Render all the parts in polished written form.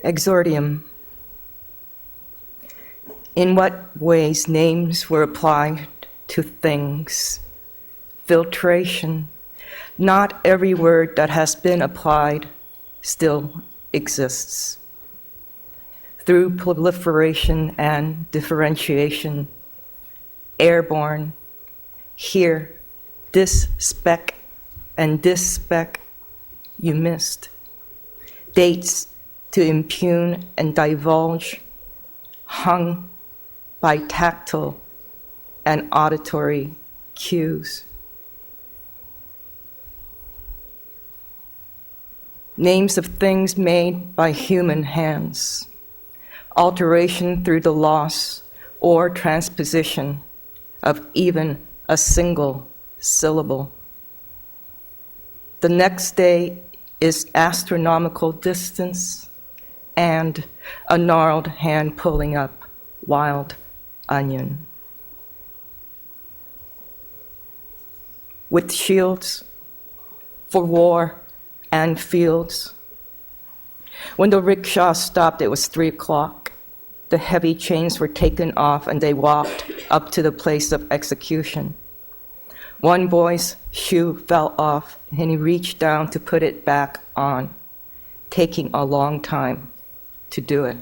Exordium. In what ways names were applied to things. Filtration. Not every word that has been applied still exists. Through proliferation and differentiation, airborne, here, this speck and this speck you missed. Dates to impugn and divulge, hung by tactile and auditory cues. Names of things made by human hands, alteration through the loss or transposition of even a single syllable. The next day is astronomical distance and a gnarled hand pulling up wild onion. With shields for war and fields. When the rickshaw stopped, it was 3 o'clock. The heavy chains were taken off and they walked up to the place of execution. One boy's shoe fell off and he reached down to put it back on, taking a long time to do it.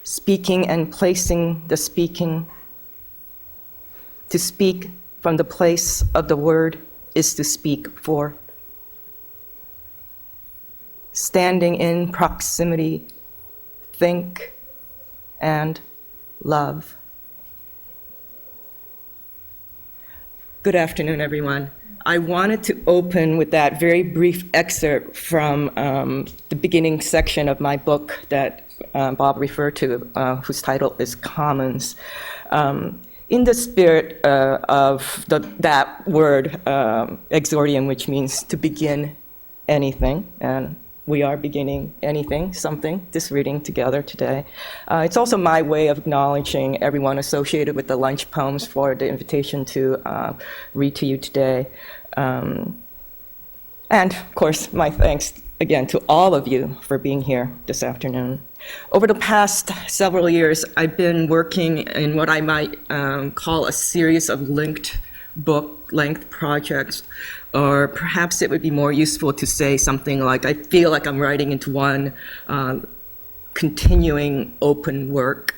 Speaking and placing the speaking. To speak from the place of the word is to speak forth. Standing in proximity, think and love. Good afternoon, everyone. I wanted to open with that very brief excerpt from the beginning section of my book that Bob referred to, whose title is Commons. In the spirit of that word, exordium, which means to begin anything, and we are beginning anything, something, this reading together today. It's also my way of acknowledging everyone associated with the lunch poems for the invitation to read to you today. And, of course, my thanks again to all of you for being here this afternoon. Over the past several years, I've been working in what I might call a series of linked book-length projects, or perhaps it would be more useful to say something like, I feel like I'm writing into one continuing open work.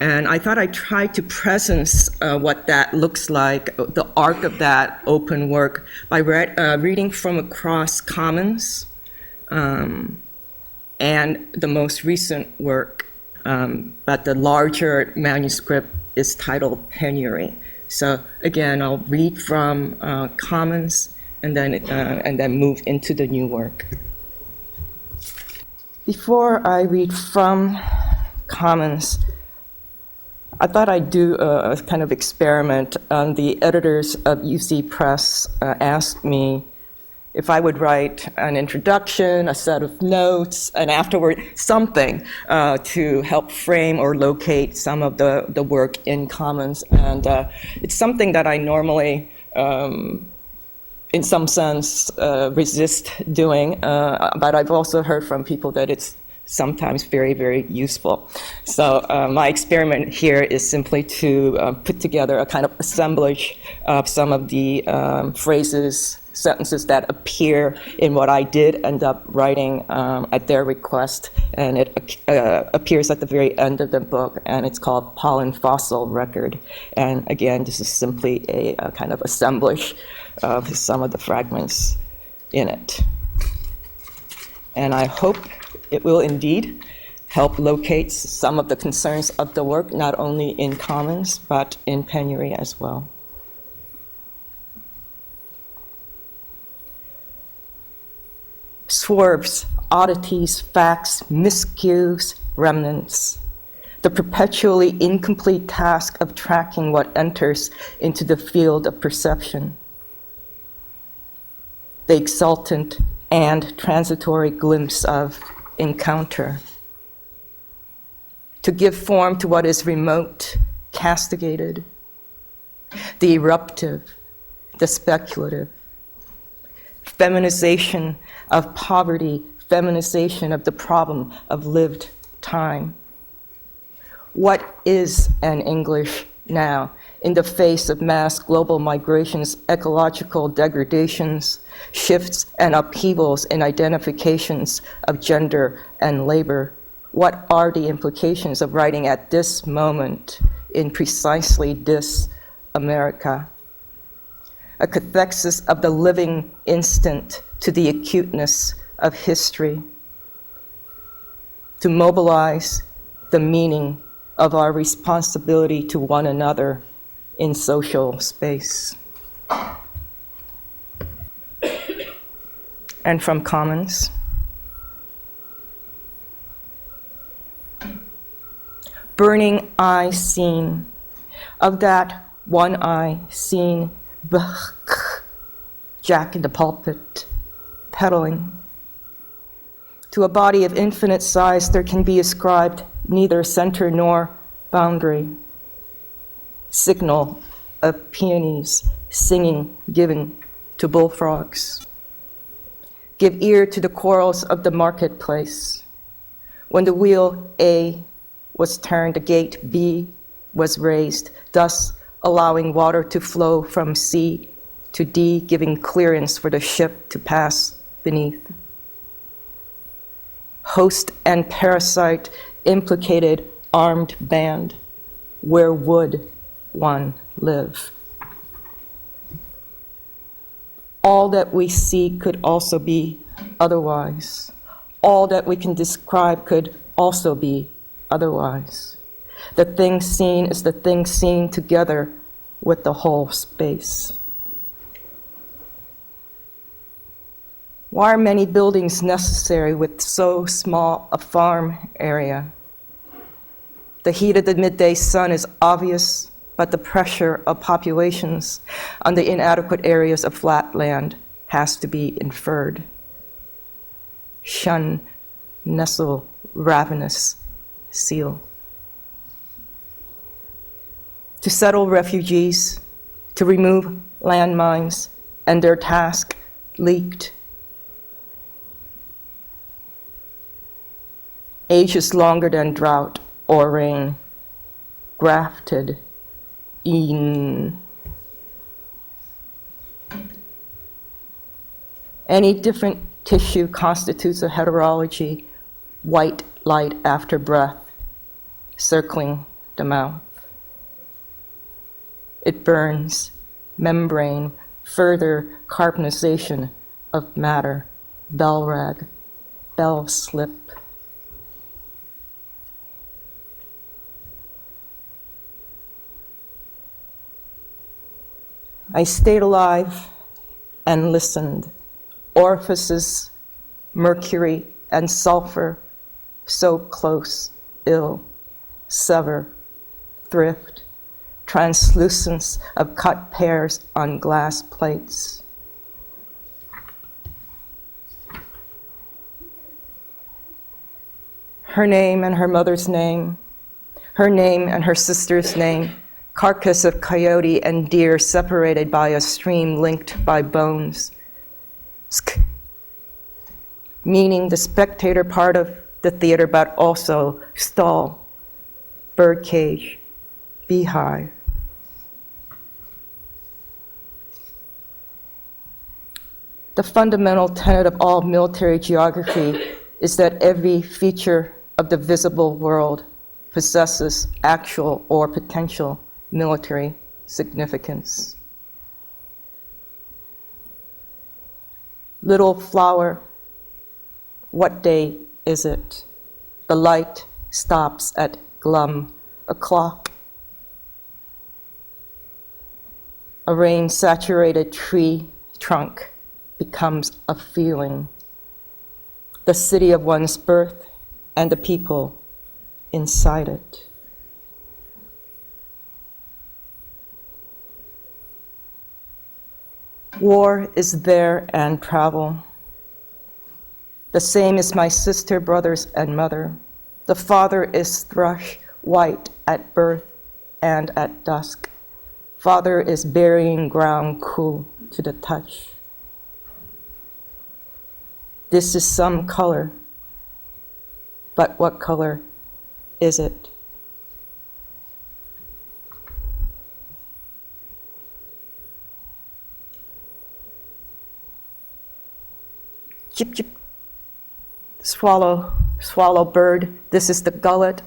And I thought I'd try to presence what that looks like, the arc of that open work, by reading from across Commons, and the most recent work, but the larger manuscript is titled Penury. So again, I'll read from Commons and then move into the new work. Before I read from Commons, I thought I'd do a kind of experiment. The editors of UC Press asked me if I would write an introduction, a set of notes, and afterward something to help frame or locate some of the work in Commons. And it's something that I normally, in some sense, resist doing, but I've also heard from people that it's sometimes very, very useful. So my experiment here is simply to put together a kind of assemblage of some of the phrases, sentences that appear in what I did end up writing at their request, and it appears at the very end of the book, and it's called Pollen Fossil Record. And again, this is simply a kind of assemblage of some of the fragments in it. And I hope it will indeed help locate some of the concerns of the work, not only in Commons, but in Penury as well. Swerves, oddities, facts, miscues, remnants. The perpetually incomplete task of tracking what enters into the field of perception. The exultant and transitory glimpse of encounter. To give form to what is remote, castigated. The eruptive, the speculative. feminization of poverty, feminization of the problem of lived time. What is an English now in the face of mass global migrations, ecological degradations, shifts and upheavals in identifications of gender and labor? What are the implications of writing at this moment in precisely this America? A cathexis of the living instant to the acuteness of history, to mobilize the meaning of our responsibility to one another in social space. And from Commons, burning eye seen, of that one eye seen, Jack in the pulpit, pedaling. To a body of infinite size, there can be ascribed neither center nor boundary. Signal of peonies singing given to bullfrogs. Give ear to the quarrels of the marketplace. When the wheel A was turned, the gate B was raised, thus allowing water to flow from C to D, giving clearance for the ship to pass beneath. Host and parasite implicated armed band. Where would one live? All that we see could also be otherwise. All that we can describe could also be otherwise. The thing seen is the thing seen together with the whole space. Why are many buildings necessary with so small a farm area? The heat of the midday sun is obvious, but the pressure of populations on the inadequate areas of flat land has to be inferred. Shun, nestle, ravenous, seal. To settle refugees, to remove landmines, and their task leaked. Age is longer than drought or rain, grafted in. Any different tissue constitutes a heterology, white light after breath, circling the mouth. It burns, membrane, further carbonization of matter, bell rag, bell slip. I stayed alive and listened. Orifices, mercury and sulfur, so close, ill, sever, thrift, translucence of cut pears on glass plates. Her name and her mother's name, her name and her sister's name, carcass of coyote and deer separated by a stream linked by bones. Sk, meaning the spectator part of the theater, but also stall, birdcage, beehive. The fundamental tenet of all military geography is that every feature of the visible world possesses actual or potential military significance. Little flower, what day is it? The light stops at glum, a clock. A rain-saturated tree trunk becomes a feeling. The city of one's birth and the people inside it. War is there and travel. The same as my sister, brothers, and mother. The father is thrush white at birth and at dusk. Father is burying ground cool to the touch. This is some color, but what color is it? Chip, chip. Swallow, swallow bird, this is the gullet.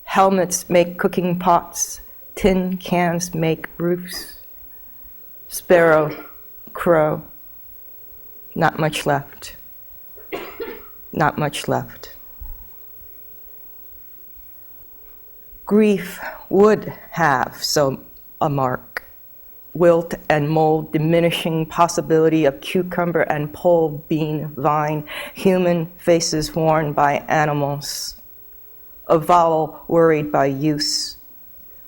Helmets make cooking pots. Tin cans make roofs. Sparrow, crow. Not much left. Not much left. Grief would have so a mark. Wilt and mold, diminishing possibility of cucumber and pole bean vine, human faces worn by animals, a vowel worried by use,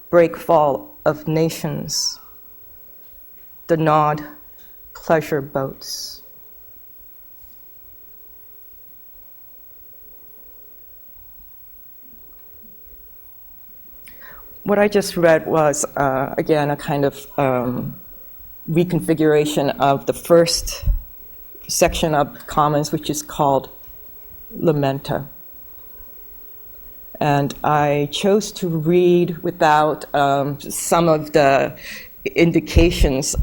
breakfall of nations, the gnawed pleasure boats. What I just read was, again, a kind of reconfiguration of the first section of Commons, which is called Lamenta. And I chose to read without some of the indications,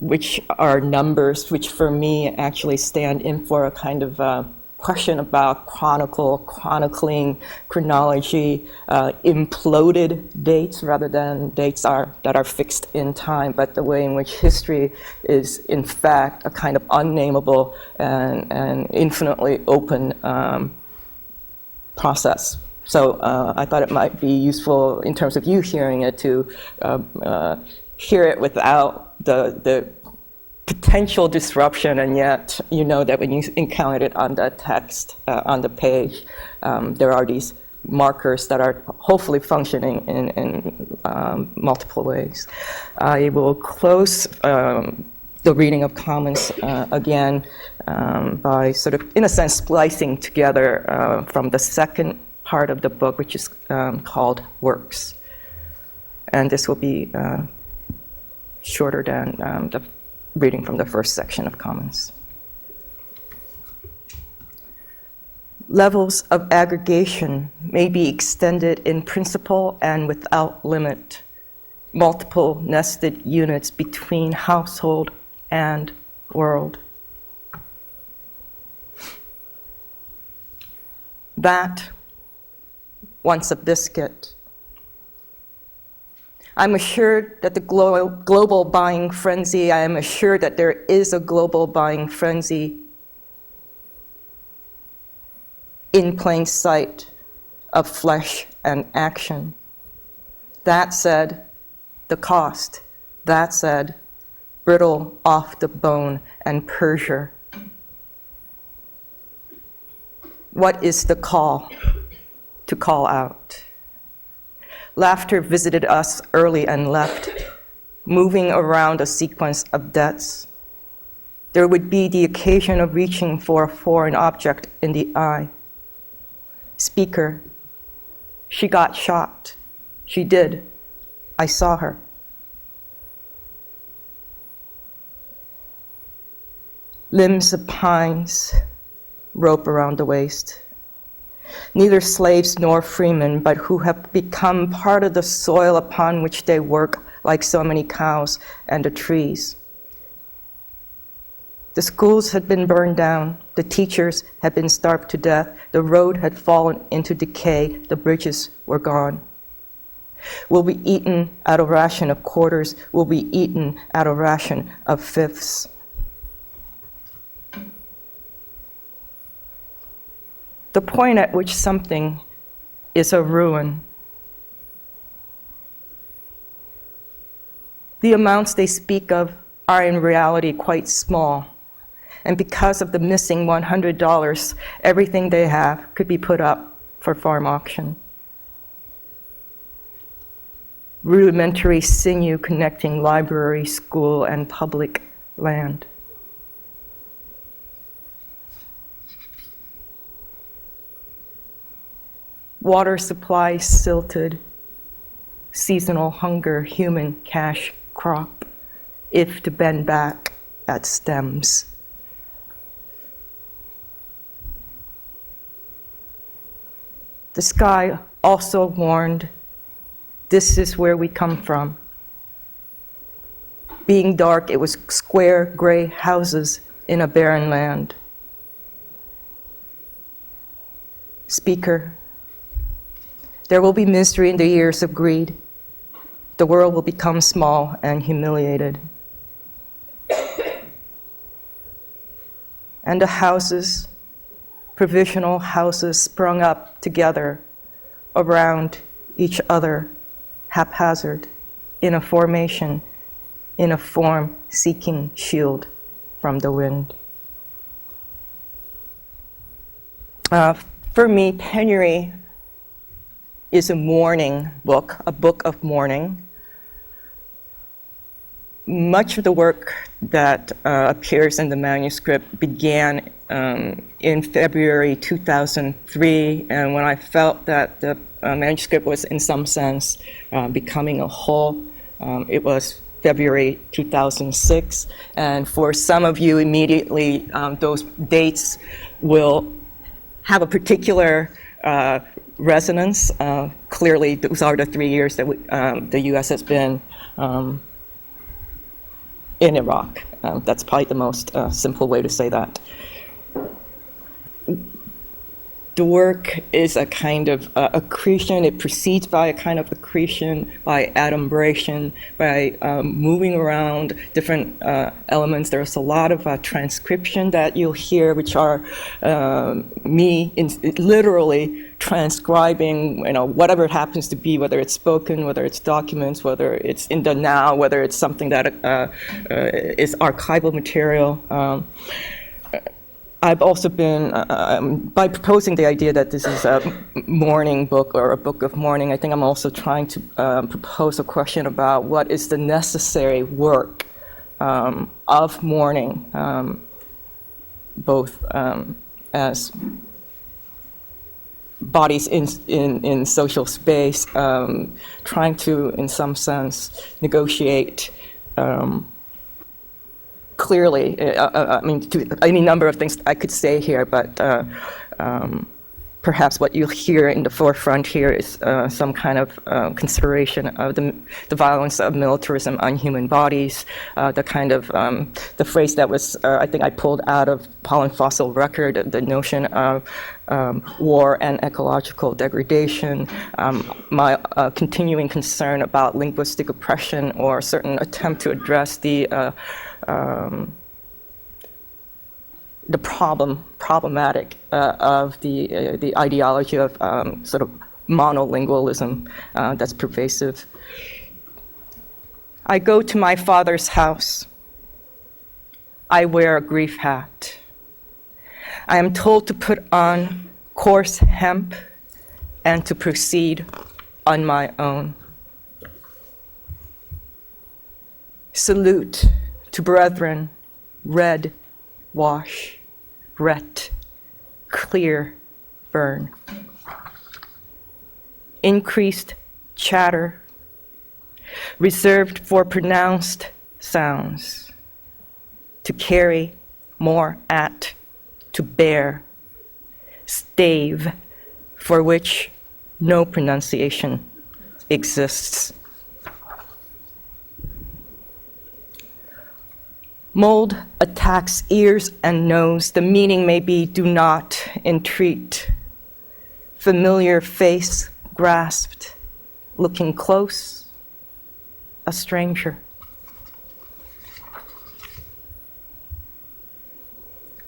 which are numbers, which for me actually stand in for a kind of question about chronicling, chronology, imploded dates rather than dates that are fixed in time, but the way in which history is in fact a kind of unnameable and infinitely open process. So I thought it might be useful in terms of you hearing it to hear it without the potential disruption, and yet you know that when you encounter it on the text, on the page, there are these markers that are hopefully functioning in multiple ways. I will close the reading of Commons again by sort of, in a sense, splicing together from the second part of the book, which is called Works. And this will be shorter than the reading from the first section of Commons. Levels of aggregation may be extended in principle and without limit, multiple nested units between household and world. That wants a biscuit. I'm assured that the global buying frenzy, I am assured that there is a global buying frenzy in plain sight of flesh and action. That said, the cost. That said, brittle off the bone and Persia. What is the call to call out? Laughter visited us early and left, moving around a sequence of deaths. There would be the occasion of reaching for a foreign object in the eye. Speaker, she got shot. She did. I saw her. Limbs of pines, rope around the waist. Neither slaves nor freemen, but who have become part of the soil upon which they work, like so many cows and the trees. The schools had been burned down, the teachers had been starved to death, the road had fallen into decay, the bridges were gone. Will be eaten out of ration of quarters, will be eaten out of ration of fifths. The point at which something is a ruin. The amounts they speak of are in reality quite small. And because of the missing $100, everything they have could be put up for farm auction. Rudimentary sinew connecting library, school, and public land. Water supply silted, seasonal hunger, human cash crop, if to bend back at stems. The sky also warned, this is where we come from. Being dark, it was square gray houses in a barren land. Speaker, there will be misery in the years of greed. The world will become small and humiliated. And the houses, provisional houses, sprung up together around each other, haphazard, in a formation, in a form seeking shield from the wind. For me, Penury is a mourning book, a book of mourning. Much of the work that appears in the manuscript began in February 2003, and when I felt that the manuscript was in some sense becoming a whole, it was February 2006. And for some of you immediately, those dates will have a particular resonance. Clearly, those are the 3 years that the U.S. has been in Iraq. That's probably the most simple way to say that. The work is a kind of accretion. It proceeds by a kind of accretion, by adumbration, by moving around different elements. There's a lot of transcription that you'll hear, which are me literally transcribing, whatever it happens to be, whether it's spoken, whether it's documents, whether it's in the now, whether it's something that is archival material. I've also been, by proposing the idea that this is a mourning book or a book of mourning, I think I'm also trying to propose a question about what is the necessary work of mourning, both as bodies in social space, trying to, in some sense, negotiate clearly, any number of things I could say here, but perhaps what you'll hear in the forefront here is some kind of consideration of the violence of militarism on human bodies, the kind of, the phrase that was, I think I pulled out of Pollen Fossil Record, the notion of war and ecological degradation, my continuing concern about linguistic oppression or a certain attempt to address the problematic of the ideology of sort of monolingualism that's pervasive. I go to my father's house. I wear a grief hat. I am told to put on coarse hemp and to proceed on my own. Salute to brethren, red, wash, ret, clear, burn. Increased chatter, reserved for pronounced sounds, to carry, more at, to bear, stave, for which no pronunciation exists. Mold attacks ears and nose. The meaning may be do not entreat. Familiar face grasped, looking close, a stranger.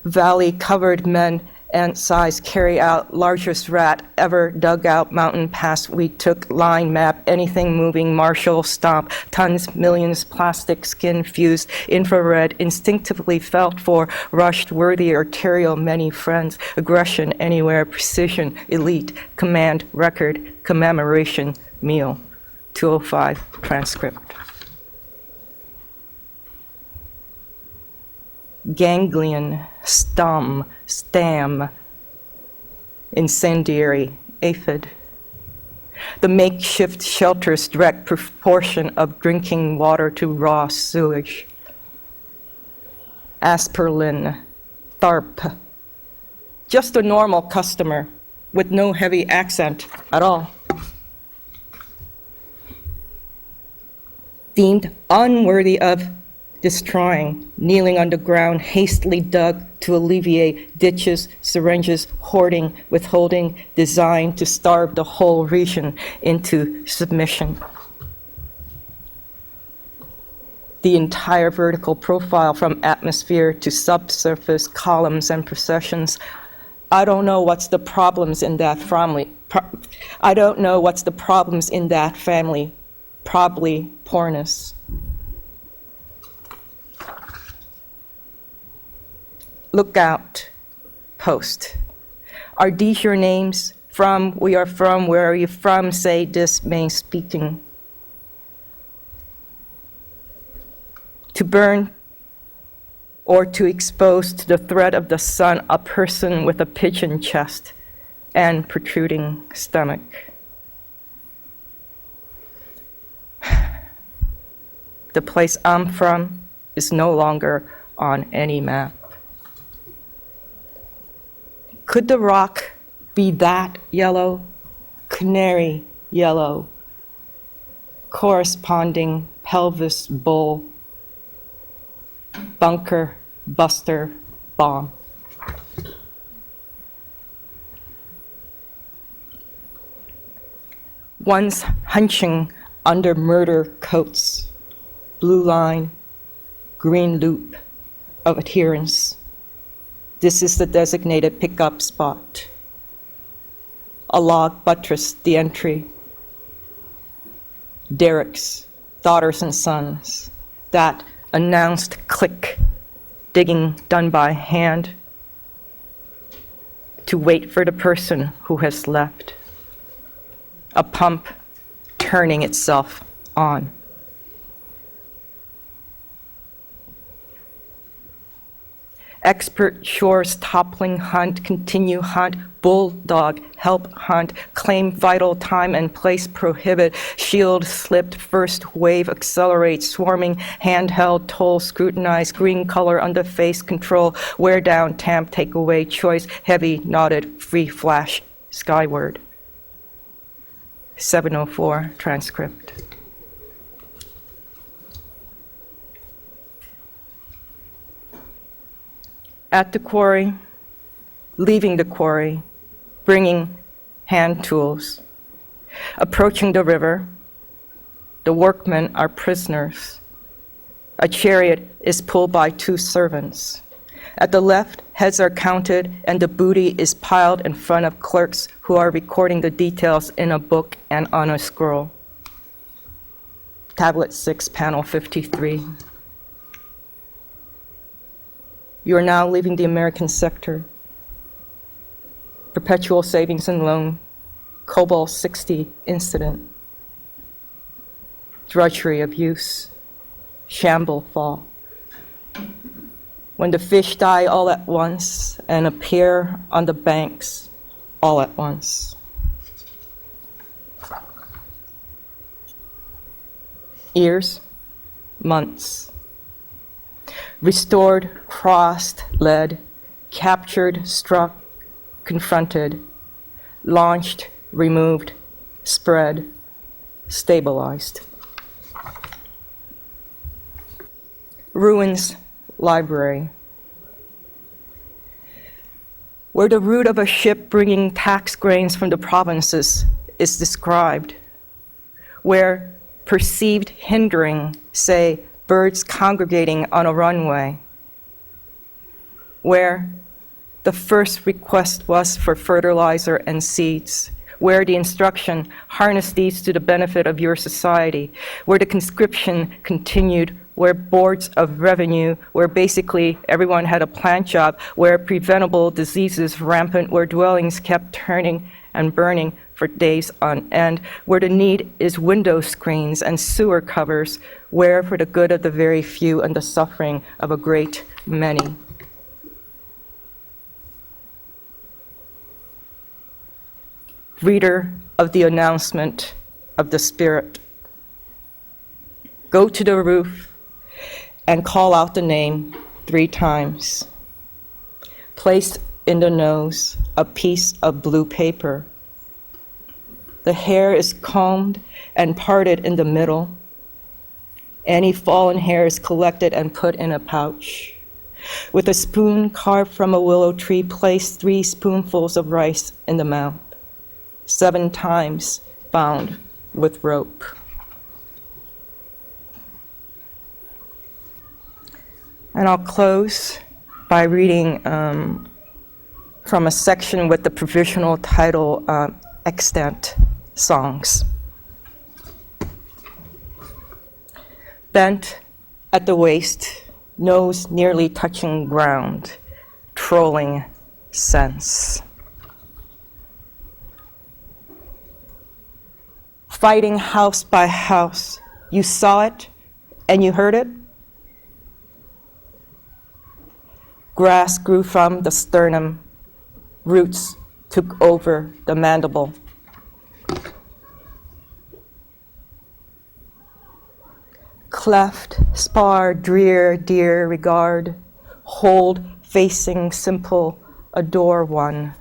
Valley-covered men ant-size carry out largest rat ever dug out mountain pass. We took line map, anything moving, Marshall stomp, tons, millions, plastic skin fused, infrared, instinctively felt for, rushed, worthy, arterial, many friends, aggression anywhere, precision, elite, command, record, commemoration, meal, 205 transcript. Ganglion, stam, incendiary, aphid. The makeshift shelter's direct proportion of drinking water to raw sewage. Asperlin, tharp. Just a normal customer, with no heavy accent at all. Deemed unworthy of destroying, kneeling on the ground, hastily dug to alleviate ditches, syringes, hoarding, withholding, designed to starve the whole region into submission. The entire vertical profile from atmosphere to subsurface columns and processions. I don't know what's the problems in that family. I don't know what's the problems in that family. Probably poorness. Look out, post. Are these your names? From, we are from, where are you from? Say this main speaking. To burn or to expose to the threat of the sun a person with a pigeon chest and protruding stomach. The place I'm from is no longer on any map. Could the rock be that yellow, canary yellow, corresponding pelvis bowl, bunker buster bomb? Once hunching under murder coats, blue line, green loop of adherence. This is the designated pickup spot. A log buttressed the entry. Derricks, daughters and sons, that announced click, digging done by hand, to wait for the person who has left. A pump turning itself on. Expert shores toppling hunt, continue hunt, bulldog, help hunt, claim vital time and place prohibit, shield slipped, first wave accelerate, swarming, handheld, toll, scrutinize, green color under face control, wear down, tamp, take away, choice, heavy, knotted, free flash, skyward. 704 transcript. At the quarry, leaving the quarry, bringing hand tools, approaching the river, the workmen are prisoners. A chariot is pulled by 2 servants. At the left, heads are counted and the booty is piled in front of clerks who are recording the details in a book and on a scroll. Tablet 6, panel 53. You are now leaving the American sector. Perpetual savings and loan, Cobalt 60 incident. Drudgery of use, shamble fall. When the fish die all at once and appear on the banks all at once. Years, months. Restored, crossed, led, captured, struck, confronted, launched, removed, spread, stabilized. Ruins library. Where the route of a ship bringing tax grains from the provinces is described. Where perceived hindering, say, birds congregating on a runway, where the first request was for fertilizer and seeds, where the instruction, harness these to the benefit of your society, where the conscription continued, where boards of revenue, where basically everyone had a plant job, where preventable diseases rampant, where dwellings kept turning and burning for days on end, where the need is window screens and sewer covers, where for the good of the very few and the suffering of a great many. Reader of the announcement of the Spirit, go to the roof and call out the name 3 times. Place in the nose, a piece of blue paper. The hair is combed and parted in the middle. Any fallen hair is collected and put in a pouch. With a spoon carved from a willow tree, place 3 spoonfuls of rice in the mouth. 7 times bound with rope. And I'll close by reading from a section with the provisional title, Extant Songs. Bent at the waist, nose nearly touching ground, trolling sense. Fighting house by house, you saw it and you heard it? Grass grew from the sternum, roots took over the mandible. Cleft, spar, drear, dear, regard, hold, facing, simple, adore one.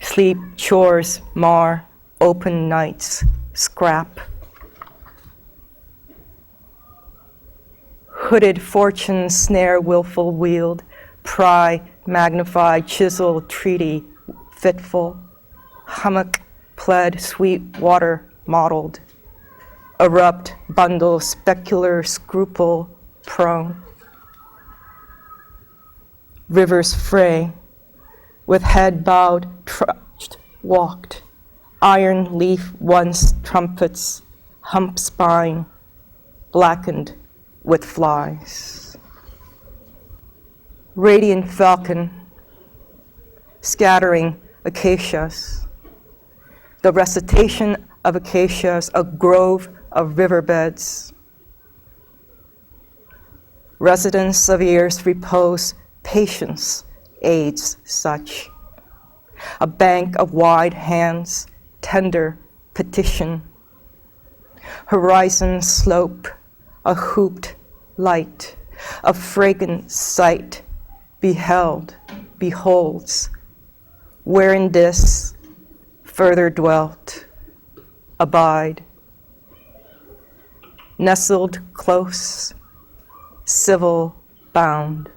Sleep, chores, mar, open nights, scrap. Hooded fortune, snare, willful, wield, pry, magnify, chisel, treaty, fitful, hummock, pled, sweet water, mottled, erupt, bundle, specular, scruple, prone. Rivers fray, with head bowed, trudged, walked, iron leaf once trumpets, hump spine, blackened with flies. Radiant falcon, scattering acacias, the recitation of acacias, a grove of riverbeds. Residence of ears, repose, patience aids such. A bank of wide hands, tender petition. Horizon slope, a hooped light, a fragrant sight, beheld, beholds, wherein this further dwelt, abide. Nestled close, civil bound.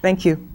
Thank you.